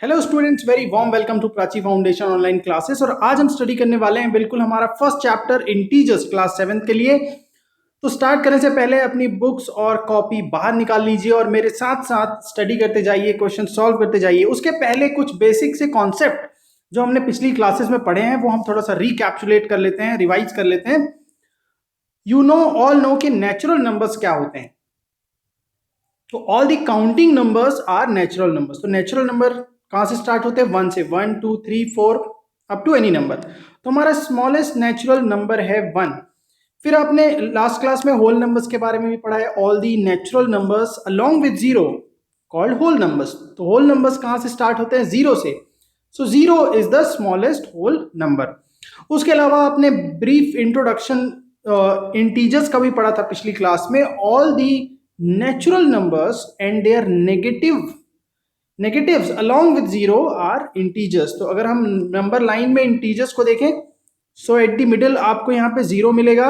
Hello students, very warm welcome to Prachi foundation online classes. और आज हम स्टडी करने वाले हैं बिल्कुल हमारा फर्स्ट चैप्टर इंटीजर्स क्लास 7 के लिए। तो स्टार्ट करने से पहले अपनी बुक्स और कॉपी बाहर निकाल लीजिए और मेरे साथ साथ स्टडी करते जाइए, क्वेश्चन सॉल्व करते जाइए। उसके पहले कुछ बेसिक से कॉन्सेप्ट जो हमने पिछली क्लासेस में पढ़े हैं वो हम थोड़ा सा रिकैप्सुलेट कर लेते हैं, रिवाइज कर लेते हैं। यू नो ऑल नो कि नेचुरल नंबर्स क्या होते हैं। तो all the counting numbers are natural numbers. तो नेचुरल नंबर कहां से स्टार्ट होते हैं? 1 से, 1 2 3 4 अप टू एनी नंबर। तो हमारा स्मॉलेस्ट नेचुरल नंबर है 1। फिर आपने लास्ट क्लास में होल नंबर्स के बारे में भी पढ़ा है। All the natural numbers along with zero called whole numbers. तो होल नंबर्स कहां से स्टार्ट होते हैं? जीरो से। So zero is the smallest whole number. उसके अलावा आपने ब्रीफ इंट्रोडक्शन इंटीजर्स का भी पढ़ा था पिछली क्लास में। All the natural numbers and their negatives along with zero are integers. तो अगर हम नंबर लाइन में इंटीजर्स को देखें, सो एट द मिडिल आपको यहां पे जीरो मिलेगा।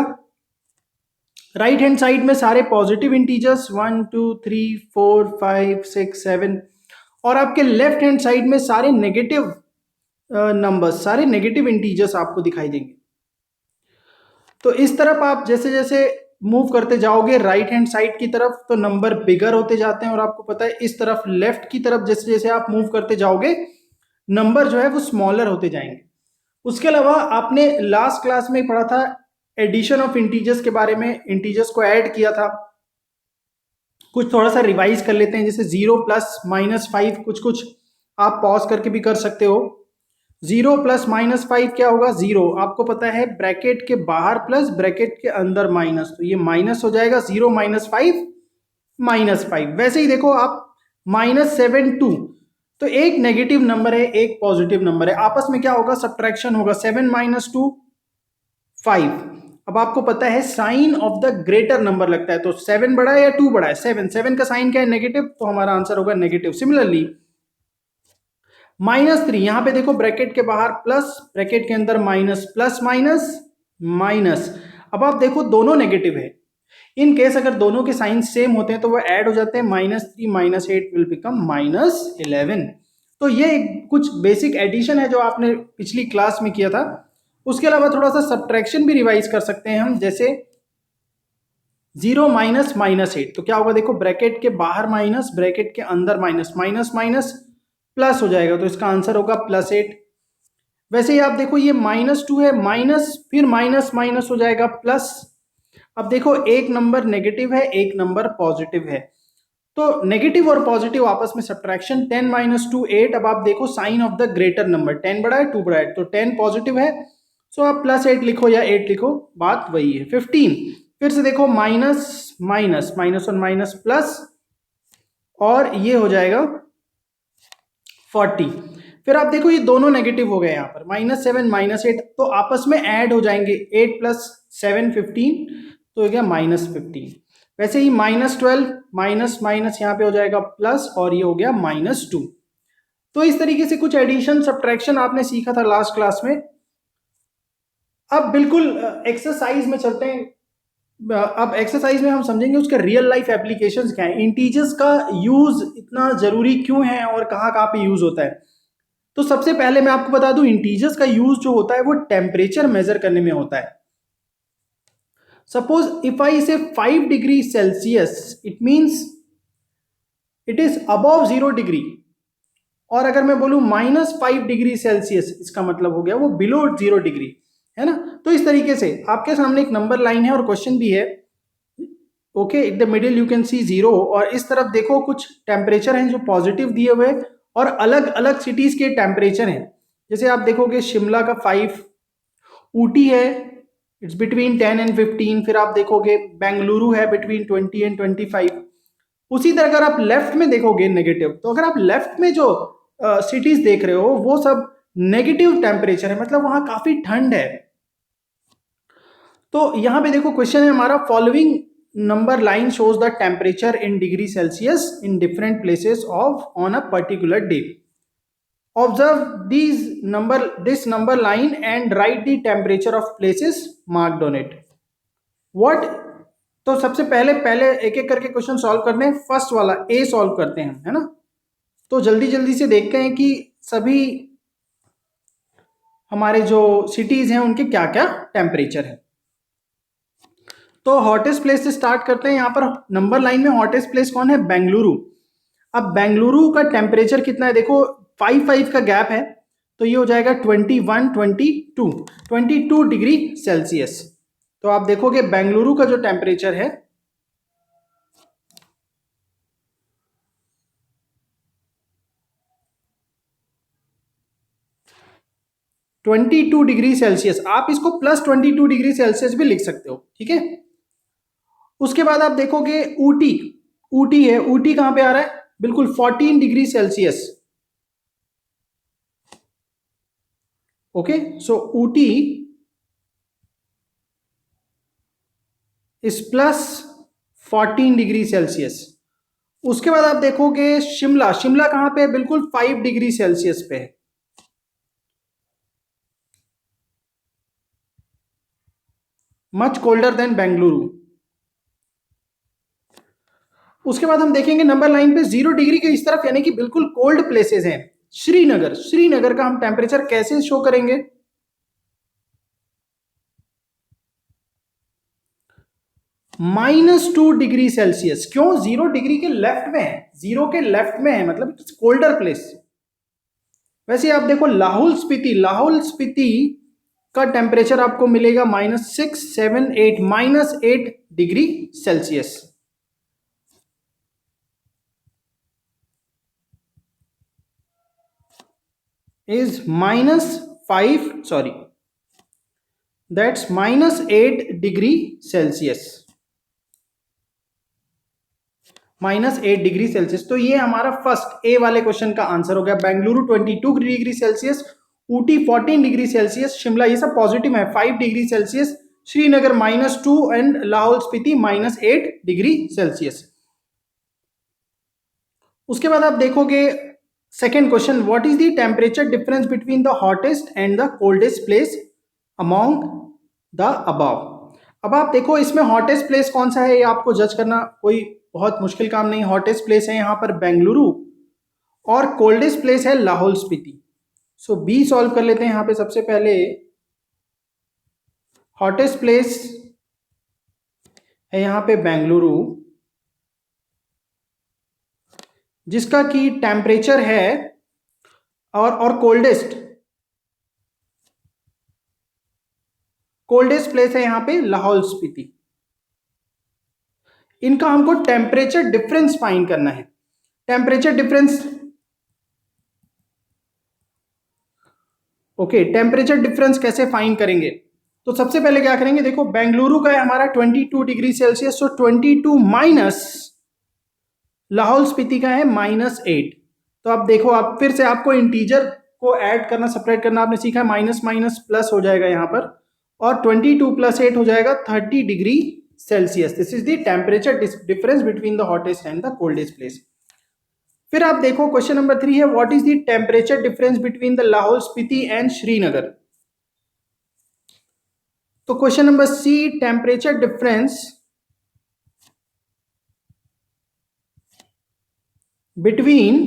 राइट हैंड साइड में सारे पॉजिटिव इंटीजर्स 1 2 3 4 5 6 7, और आपके लेफ्ट हैंड साइड में सारे नेगेटिव नंबर्स, सारे नेगेटिव इंटीजर्स आपको दिखाई देंगे। तो इस तरफ आप जैसे जैसे मूव करते जाओगे राइट हैंड साइड की तरफ, तो नंबर बिगर होते जाते हैं। और आपको पता है इस तरफ लेफ्ट की तरफ जैसे जैसे आप मूव करते जाओगे नंबर जो है वो स्मॉलर होते जाएंगे। उसके अलावा आपने लास्ट क्लास में पढ़ा था एडिशन ऑफ इंटीजर्स के बारे में। इंटीजर्स को ऐड किया था। कुछ थोड़ा सा रिवाइज कर लेते हैं। जैसे 0 प्लस माइनस 5, कुछ कुछ आप पॉज करके भी कर सकते हो। 0 प्लस माइनस 5 क्या होगा? 0 आपको पता है ब्रैकेट के बाहर प्लस, ब्रैकेट के अंदर माइनस, तो ये माइनस हो जाएगा। 0 माइनस 5 माइनस 5। वैसे ही देखो आप -7 2, तो एक नेगेटिव नंबर है, एक पॉजिटिव नंबर है, आपस में क्या होगा? सब्ट्रैक्शन होगा। 7 माइनस 2 5। अब आपको पता है sign of the greater number लगता है। तो 7 बड़ा है या 2 बड़ा है? 7। 7 का साइन क्या है? नेगेटिव, तो हमारा आंसर होगा नेगेटिव। सिमिलरली -3, यहां पे देखो ब्रैकेट के बाहर प्लस, ब्रैकेट के अंदर माइनस, प्लस माइनस माइनस। अब आप देखो दोनों नेगेटिव है। इन केस अगर दोनों के साइन सेम होते हैं तो वो ऐड हो जाते हैं। -3 -8 विल बिकम -11। तो ये कुछ बेसिक एडिशन है जो आपने पिछली क्लास में किया था। उसके अलावा थोड़ा सा सब्ट्रैक्शन भी रिवाइज कर सकते हैं हम। जैसे 0 माइनस -8, तो क्या होगा? देखो ब्रैकेट के बाहर माइनस, ब्रैकेट के अंदर माइनस, माइनस माइनस प्लस हो जाएगा, तो इसका आंसर होगा +8। वैसे ही आप देखो ये -2 है, माइनस फिर माइनस माइनस हो जाएगा प्लस। अब देखो एक नंबर नेगेटिव है, एक नंबर पॉजिटिव है, तो नेगेटिव और पॉजिटिव आपस में सब्ट्रैक्शन। 10 - 2 8। अब आप देखो sign of the greater number, 10 बड़ा है 2 बड़ा है, तो 10 पॉजिटिव है, सो आप +8 लिखो या 8 लिखो, बात वही है। 15, फिर से देखो माइनस माइनस, माइनस और माइनस प्लस, और ये हो जाएगा 40। फिर आप देखो ये दोनों नेगेटिव हो गए यहाँ पर, -7 -8, तो आपस में ऐड हो जाएंगे। 8 + 7 15, तो हो गया -15। वैसे ही -12, माइनस माइनस यहाँ पे हो जाएगा प्लस, और ये हो गया -2। तो इस तरीके से कुछ एडिशन सब्ट्रैक्शन आपने सीखा था लास्ट क्लास में। अब बिल्कुल एक्सरसाइज में चलते हैं। अब एक्सरसाइज में हम समझेंगे उसके रियल लाइफ एप्लीकेशंस क्या है, इंटीजर्स का यूज इतना जरूरी क्यों है और कहाँ कहाँ पे यूज होता है। तो सबसे पहले मैं आपको बता दूं, इंटीजर्स का यूज जो होता है वो टेम्परेचर मेजर करने में होता है। सपोज इफ आई से 5 degree Celsius, it means it is above 0 degree. और अगर मैं बोलूं -5 डिग्री सेल्सियस, इसका मतलब हो गया वो बिलो 0 डिग्री, है ना। तो इस तरीके से आपके सामने एक नंबर लाइन है और क्वेश्चन भी है। Okay, in the middle you can see 0, और इस तरफ देखो कुछ टेम्परेचर हैं जो पॉजिटिव दिए हुए, और अलग अलग सिटीज के टेम्परेचर हैं। जैसे आप देखोगे शिमला का 5, ऊटी है इट्स बिटवीन 10 एंड 15, फिर आप देखोगे बेंगलुरु है बिटवीन 20 एंड 25। उसी तरह अगर आप लेफ्ट में देखोगे नेगेटिव, तो अगर आप लेफ्ट में जो सिटीज देख रहे हो वो सब नेगेटिव टेम्परेचर है, मतलब वहां काफी ठंड है। तो यहां पे देखो क्वेश्चन है हमारा, following number line shows the temperature in degree Celsius in different places of on a particular day. Observe this number line and right the temperature of places marked on it. What, तो सबसे पहले पहले एक एक करके question solve करने हैं। First वाला ए सॉल्व करते हैं, है ना। तो जल्दी जल्दी से देखते हैं कि सभी हमारे जो सिटीज हैं उनके क्या क्या टेम्परेचर है। तो हॉटेस्ट प्लेस से स्टार्ट करते हैं। यहाँ पर नंबर लाइन में हॉटेस्ट प्लेस कौन है? बेंगलुरु। अब बेंगलुरु का टेम्परेचर कितना है? देखो 5 का गैप है, तो ये हो जाएगा 21, 22 डिग्री सेल्सियस। तो आप देखोगे बेंगलुरु का जो टेम्परेचर है 22 डिग्री सेल्सियस। आप इसको +22 डिग्री सेल्सियस भी लिख सकते हो, ठीक है। उसके बाद आप देखोगे ऊटी, ऊटी है, ऊटी कहां पे आ रहा है? बिल्कुल 14 डिग्री सेल्सियस। ओके, सो ऊटी इस +14 डिग्री सेल्सियस। उसके बाद आप देखोगे शिमला, शिमला कहां पे है? बिल्कुल 5 डिग्री सेल्सियस पे है। Much colder than Bengaluru. उसके बाद हम देखेंगे नंबर लाइन पे 0 डिग्री के इस तरफ, यानी कि बिल्कुल कोल्ड प्लेसेस हैं। श्रीनगर, श्रीनगर का हम टेम्परेचर कैसे शो करेंगे? -2 डिग्री सेल्सियस। क्यों? 0 डिग्री के लेफ्ट में है, 0 के लेफ्ट में है, मतलब इट्स कोल्डर प्लेस। वैसे आप देखो लाहौल स्पीति, लाहौल स्पीति का टेम्परेचर आपको मिलेगा -6, 7, 8, -8 degree Celsius. is -5, sorry, that's -8 degree Celsius, -8 degree Celsius. तो ये हमारा फर्स्ट ए वाले क्वेश्चन का आंसर हो गया। Bengaluru 22 degree Celsius, Ooty 14 degree Celsius, Shimla ये सब पॉजिटिव है 5 degree Celsius, Srinagar -2 and Lahaul Spiti -8 degree Celsius. उसके बाद आप देखोगे second question, what is the temperature difference between the hottest and the coldest place among the above. अब आप देखो इसमें हॉटेस्ट प्लेस कौन सा है, ये आपको जज करना कोई बहुत मुश्किल काम नहीं। हॉटेस्ट प्लेस है यहाँ पर बेंगलुरु और कोल्डेस्ट प्लेस है लाहौल स्पीति। सो बी सॉल्व कर लेते हैं। यहाँ पे सबसे पहले हॉटेस्ट प्लेस है यहाँ पे बेंगलुरु, जिसका की टेम्परेचर है, और कोल्डेस्ट प्लेस है यहाँ पे लाहौल स्पीति। इनका हमको टेम्परेचर डिफरेंस फाइंड करना है। Temperature difference, okay, temperature difference कैसे फाइंड करेंगे? तो सबसे पहले क्या करेंगे, देखो बेंगलुरु का है हमारा 22 डिग्री सेल्सियस, तो 22 माइनस लाहौल स्पीति का है -8। तो अब देखो, आप फिर से आपको इंटीजर को ऐड करना, सेपरेट करना आपने सीखा है, माइनस माइनस प्लस हो जाएगा यहाँ पर, और 22 + 8 हो जाएगा 30 degree Celsius. This is the temperature difference between the hottest and the coldest place. फिर आप देखो क्वेश्चन नंबर 3 है, what is the temperature difference between the Lahaul Spiti and Srinagar. तो question number C, temperature difference between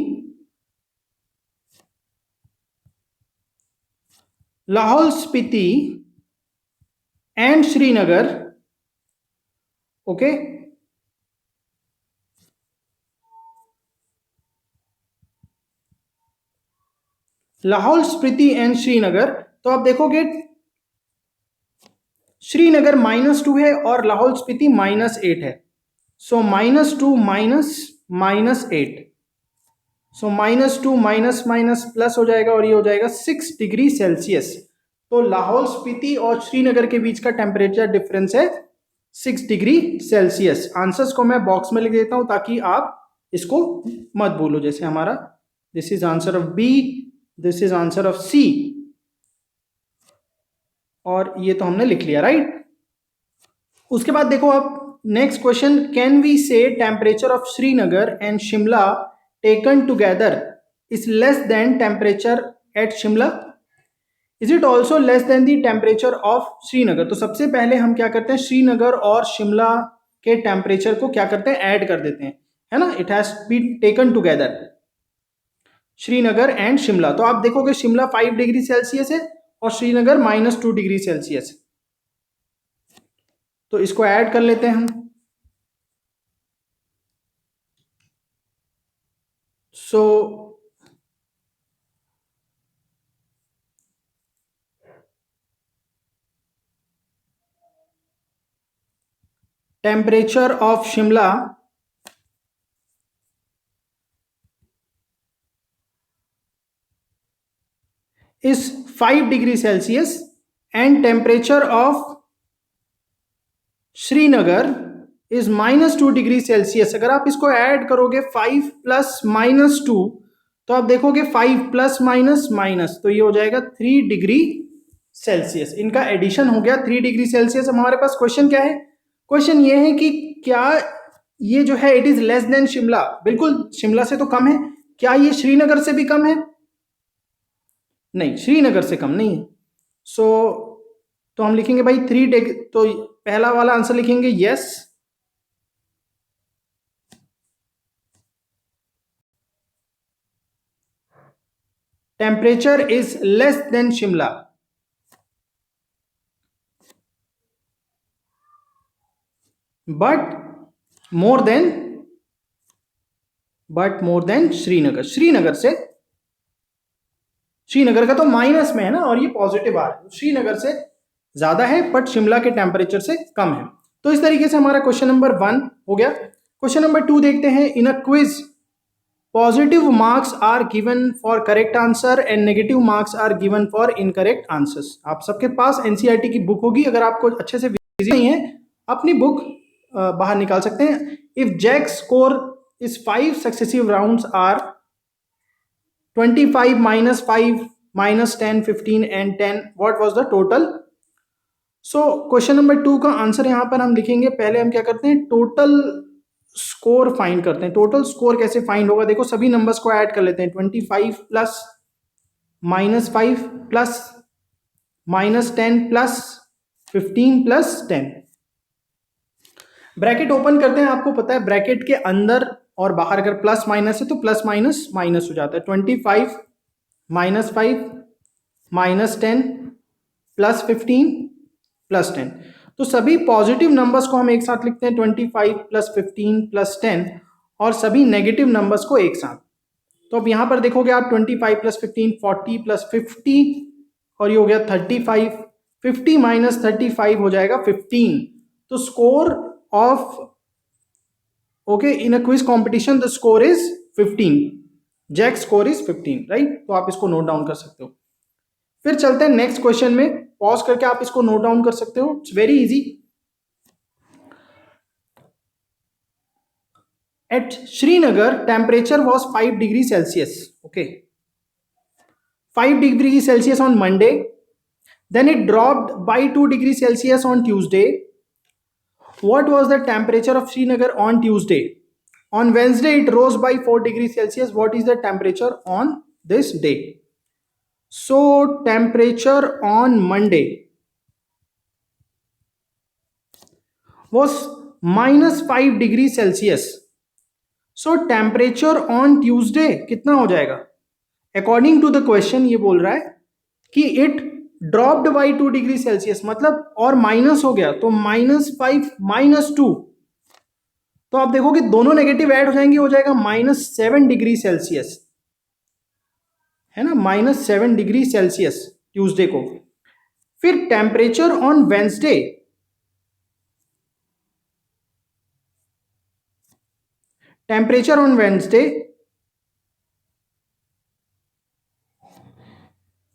Lahaul Spiti and Srinagar, okay, Lahaul Spiti and Srinagar. तो आप देखोगे श्रीनगर -2 है और लाहौल स्पीति -8 है। सो -2 -8, सो -2 माइनस माइनस प्लस हो जाएगा और ये हो जाएगा 6 डिग्री सेल्सियस। तो लाहौल स्पीति और श्रीनगर के बीच का टेम्परेचर डिफरेंस है 6 डिग्री सेल्सियस। आंसर्स को मैं बॉक्स में लिख देता हूं ताकि आप इसको मत भूलो। जैसे हमारा this is answer of B, this is answer of C, और ये तो हमने लिख लिया, राइट। उसके बाद देखो आप नेक्स्ट क्वेश्चन, कैन वी से temperature of Srinagar and Shimla taken together is less than temperature at Shimla, is it also less than the temperature of Srinagar. तो सबसे पहले हम क्या करते हैं, श्रीनगर और शिमला के टेम्परेचर को क्या करते हैं, ऐड कर देते हैं, है ना, it has been taken together. Srinagar and Shimla. तो आप देखोगे शिमला 5 डिग्री सेल्सियस है और श्रीनगर -2 डिग्री सेल्सियस है। तो इसको ऐड कर लेते हैं हम। सो temperature of Shimla is 5 degree Celsius and temperature of Srinagar is -2 degree Celsius. अगर आप इसको ऐड करोगे 5 प्लस -2 तो आप देखोगे 5 प्लस माइनस माइनस, तो ये हो जाएगा 3 डिग्री सेल्सियस। इनका एडिशन हो गया 3 डिग्री सेल्सियस। हमारे पास क्वेश्चन क्या है? क्वेश्चन ये है कि क्या ये जो है it is less than Shimla, बिल्कुल शिमला से तो कम है, क्या ये श्रीनगर से भी कम है? नहीं, श्रीनगर से कम नहीं है। तो हम लिखेंगे भाई 3 डिग्री, तो पहला वाला आंसर लिखेंगे yes. Temperature is less than Shimla, but more than Srinagar. Srinagar का तो माइनस में है ना, और ये पॉजिटिव आ रहा है, श्रीनगर से ज्यादा है बट शिमला के टेम्परेचर से कम है। तो इस तरीके से हमारा क्वेश्चन नंबर 1 हो गया। क्वेश्चन नंबर 2 देखते हैं। In a quiz positive marks are given for correct answer and negative marks are given for incorrect answers. आप सबके पास एनसीईआरटी की बुक होगी, अगर आपको अच्छे से विजिट नहीं है अपनी बुक बाहर निकाल सकते हैं। If Jack's score is 5 successive rounds are 25 -5 -10 15 and 10, what was the total? So question number 2 का आंसर यहां पर हम लिखेंगे। पहले हम क्या करते हैं, टोटल स्कोर फाइंड करते हैं। टोटल स्कोर कैसे फाइंड होगा? देखो सभी नंबर्स को ऐड कर लेते हैं। 25 plus -5 plus -10 plus 15 plus 10। Bracket open करते हैं। आपको पता है ब्रैकेट के अंदर और बाहर अगर प्लस माइनस है तो प्लस माइनस माइनस हो जाता है। 25 -5 -10 प्लस 15 प्लस 10। तो सभी पॉजिटिव नंबर्स को हम एक साथ लिखते हैं, 25 प्लस 15 प्लस 10, और सभी नेगेटिव नंबर्स को एक साथ। तो अब यहां पर देखोगे आप 25 प्लस 15 40 प्लस 50, और ये हो गया 35। 50 माइनस 35 हो जाएगा 15। तो score of in a quiz competition the score is 15, Jack's score is 15, right? तो आप इसको नोट डाउन कर सकते हो। फिर चलते हैं नेक्स्ट क्वेश्चन में, पॉज करके आप इसको नोट डाउन कर सकते हो, it's very easy. At Srinagar temperature was 5 degree Celsius, okay, 5 degree Celsius on Monday, then it dropped by 2 degree Celsius on Tuesday. What was the temperature of Srinagar on Tuesday? On Wednesday, it rose by 4 degrees Celsius. What is the temperature on this day? So, temperature on Monday was -5 degrees Celsius. So, temperature on Tuesday कितना हो जाएगा? According to the question, ये बोल रहा है कि it dropped by 2 degree Celsius, मतलब और माइनस हो गया, तो -5 -2, तो आप देखोगे दोनों नेगेटिव ऐड हो जाएंगे, हो जाएगा -7 डिग्री सेल्सियस, है ना, -7 डिग्री सेल्सियस ट्यूसडे को। फिर temperature on Wednesday, temperature on Wednesday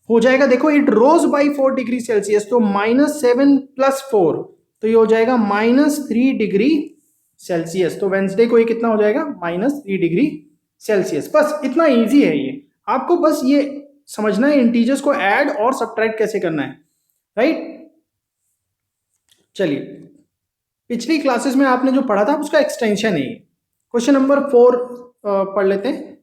हो जाएगा, देखो it rose by 4 degree Celsius, तो -7 प्लस 4, तो ये हो जाएगा -3 डिग्री सेल्सियस। तो वेंसडे को ये कितना हो जाएगा? -3 डिग्री सेल्सियस। बस इतना इजी है ये, आपको बस ये समझना है इंटीजर्स को ऐड और सब्ट्रैक्ट कैसे करना है, राइट? चलिए, पिछली क्लासेस में आपने जो पढ़ा था उसका एक्सटेंशन है। क्वेश्चन नंबर 4 पढ़ लेते हैं।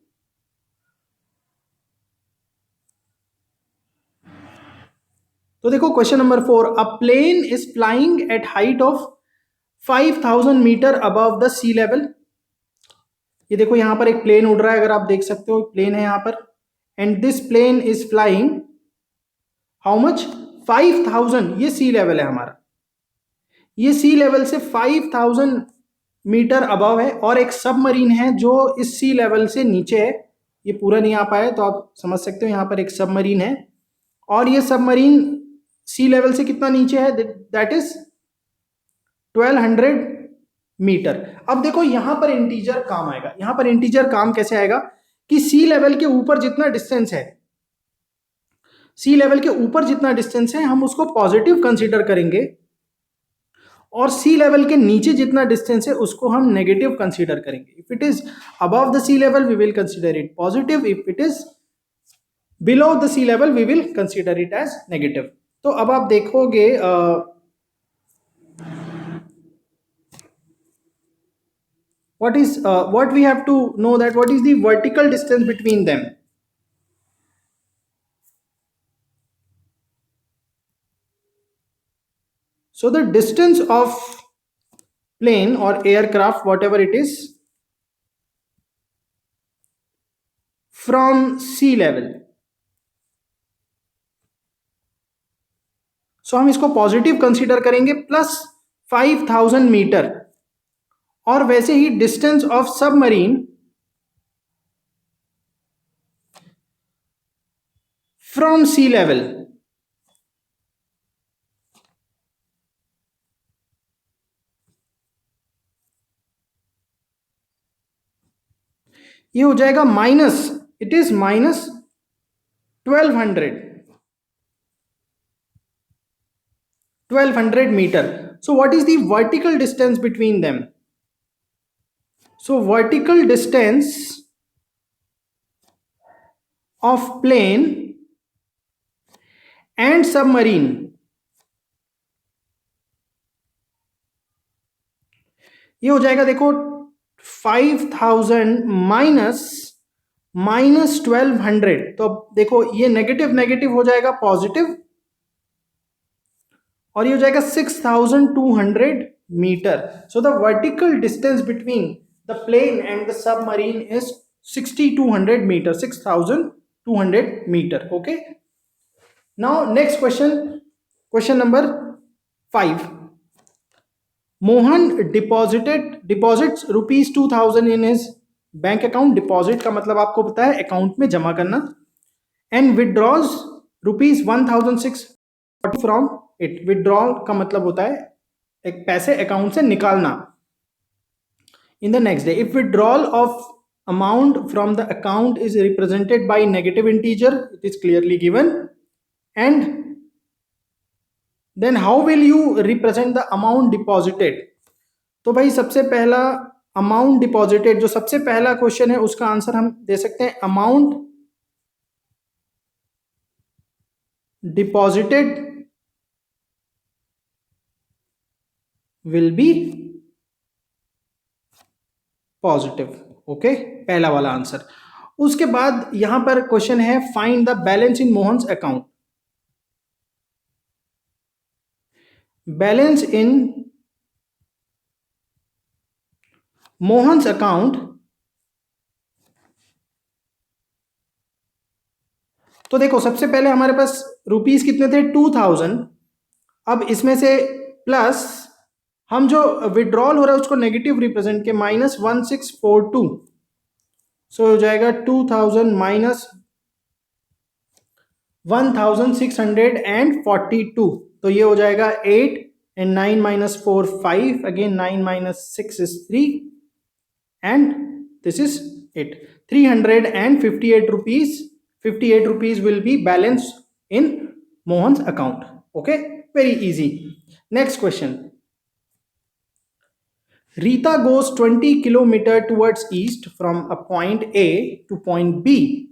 तो देखो question number 4, a plane is flying at height of 5000 metre above the sea level. ये देखो यहां पर एक प्लेन उड़ रहा है, अगर आप देख सकते हो प्लेन है यहां पर, and this plane is flying how much 5000, ये सी लेवल है हमारा, ये सी लेवल से 5000 मीटर अबव है, और एक सबमरीन है जो इस सी लेवल से नीचे है। ये पूरा नहीं आ पाया तो आप समझ सकते हो, यहाँ पर एक सबमरीन है और ये सबमरीन सी लेवल से कितना नीचे है, दैट इज 1200 मीटर। अब देखो यहां पर इंटीजर काम आएगा, यहां पर इंटीजर काम कैसे आएगा कि सी लेवल के ऊपर जितना डिस्टेंस है, सी लेवल के ऊपर जितना डिस्टेंस है हम उसको पॉजिटिव कंसीडर करेंगे, और सी लेवल के नीचे जितना डिस्टेंस है उसको हम नेगेटिव कंसीडर करेंगे। If it is above the sea level we will consider it positive, if it is below the sea level we will consider it as negative. तो अब आप देखोगे what we have to know that what is the vertical distance between them. So the distance of plane or aircraft, whatever it is, from sea level, so हम इसको positive consider करेंगे plus 5000 metre, और वैसे ही distance of submarine from sea level, ये हो जाएगा minus, it is minus 1200 meter. So what is the vertical distance between them? So vertical distance of plane and submarine, ये हो जाएगा देखो 5000 माइनस 1200। तो अब देखो ये नेगेटिव नेगेटिव हो जाएगा पॉजिटिव, और ये हो जाएगा 6200 metre. So the vertical distance between the plane and the submarine is 6200 metre, 6200 metre. Okay, now next question, question number 5। Mohan deposits ₹2000 in his bank account. Deposit का मतलब आपको पता है अकाउंट में जमा करना, and withdraws ₹1640 from it. Withdrawal का मतलब होता है एक पैसे अकाउंट से निकालना। In the next day, if withdrawal of amount from the account is represented by negative integer, it is clearly given, and then how will you represent the amount deposited. तो भाई सबसे पहला अमाउंट डिपॉजिटेड, जो सबसे पहला question है उसका answer हम दे सकते हैं amount deposited will be positive. Okay, पहला वाला आंसर। उसके बाद यहां पर क्वेश्चन है find the balance in Mohan's account. Balance in Mohan's account, तो देखो सबसे पहले हमारे पास रुपीस कितने थे 2000। अब इसमें से प्लस हम जो विड्रॉल हो रहा है उसको नेगेटिव रिप्रेजेंट के -1642, सो हो जाएगा 2000 माइनस 1642, तो ये हो जाएगा 8 and 9 minus 4 5, again 9 minus 6 is 3, and this is 8, 358 rupees, 58 rupees will be balance in Mohan's account. Okay, very easy. Next question. Rita goes 20 kilometer towards east from a point A to point B.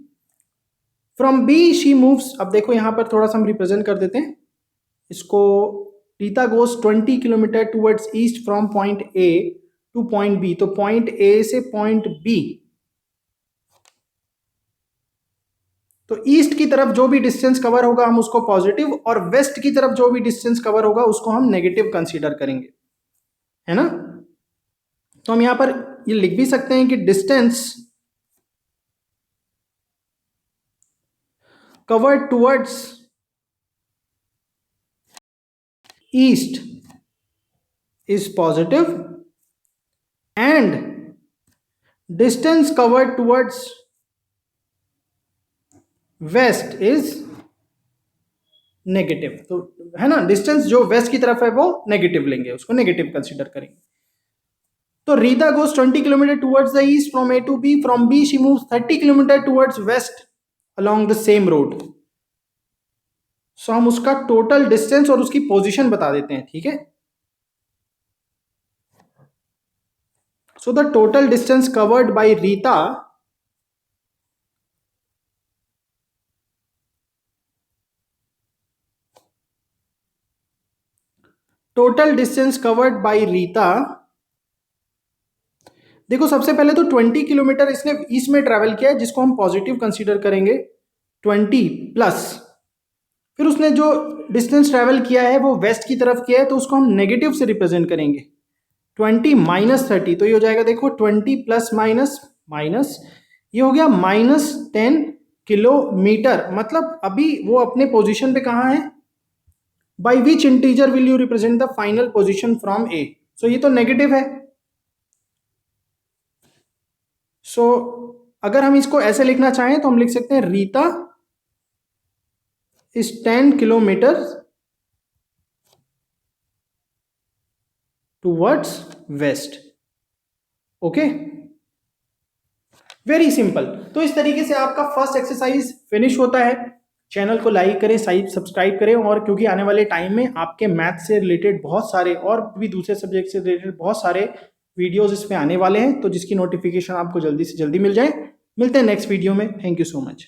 From B she moves, अब देखो यहां पर थोड़ा सा हम represent कर देते हैं इसको। Rita goes 20 kilometre towards east from point A to point B, तो पॉइंट ए से पॉइंट बी, तो ईस्ट की तरफ जो भी डिस्टेंस कवर होगा हम उसको पॉजिटिव, और वेस्ट की तरफ जो भी डिस्टेंस कवर होगा उसको हम नेगेटिव कंसीडर करेंगे, है ना। तो हम यहां पर ये लिख भी सकते हैं कि distance covered towards east is positive and distance covered towards waste is negative. तो है ना, डिस्टेंस जो वेस्ट की तरफ है वो नेगेटिव लेंगे, उसको नेगेटिव कंसीडर करेंगे। तो Rita goes 20 kilometre towards the east from A to B, from B she moves 30 kilometre towards west along the same road. So हम उसका टोटल डिस्टेंस और उसकी पोजीशन बता देते हैं, ठीक है। So the total distance covered by Rita देखो सबसे पहले तो 20 किलोमीटर इसने ईस्ट में ट्रैवल किया है, जिसको हम पॉजिटिव कंसीडर करेंगे 20 प्लस, फिर उसने जो डिस्टेंस ट्रैवल किया है वो वेस्ट की तरफ किया है, तो उसको हम नेगेटिव से रिप्रेजेंट करेंगे 20 माइनस 30। तो ये हो जाएगा देखो 20 प्लस माइनस माइनस, ये हो गया -10 किलोमीटर। मतलब अभी वो अपने पोजीशन पे कहाँ है, by which integer will you represent the final position from A. So ये तो नेगेटिव है। सो अगर हम इसको ऐसे लिखना चाहें तो हम लिख सकते हैं Rita is 10 kilometre towards west. Okay, very simple. तो इस तरीके से आपका फर्स्ट एक्सरसाइज फिनिश होता है। चैनल को लाइक करें, सब्सक्राइब करें, और क्योंकि आने वाले टाइम में आपके मैथ से रिलेटेड बहुत सारे और भी दूसरे सब्जेक्ट से रिलेटेड बहुत सारे वीडियोस इसमें आने वाले हैं, तो जिसकी नोटिफिकेशन आपको जल्दी से जल्दी मिल जाए। मिलते हैं नेक्स्ट वीडियो में। Thank you so much.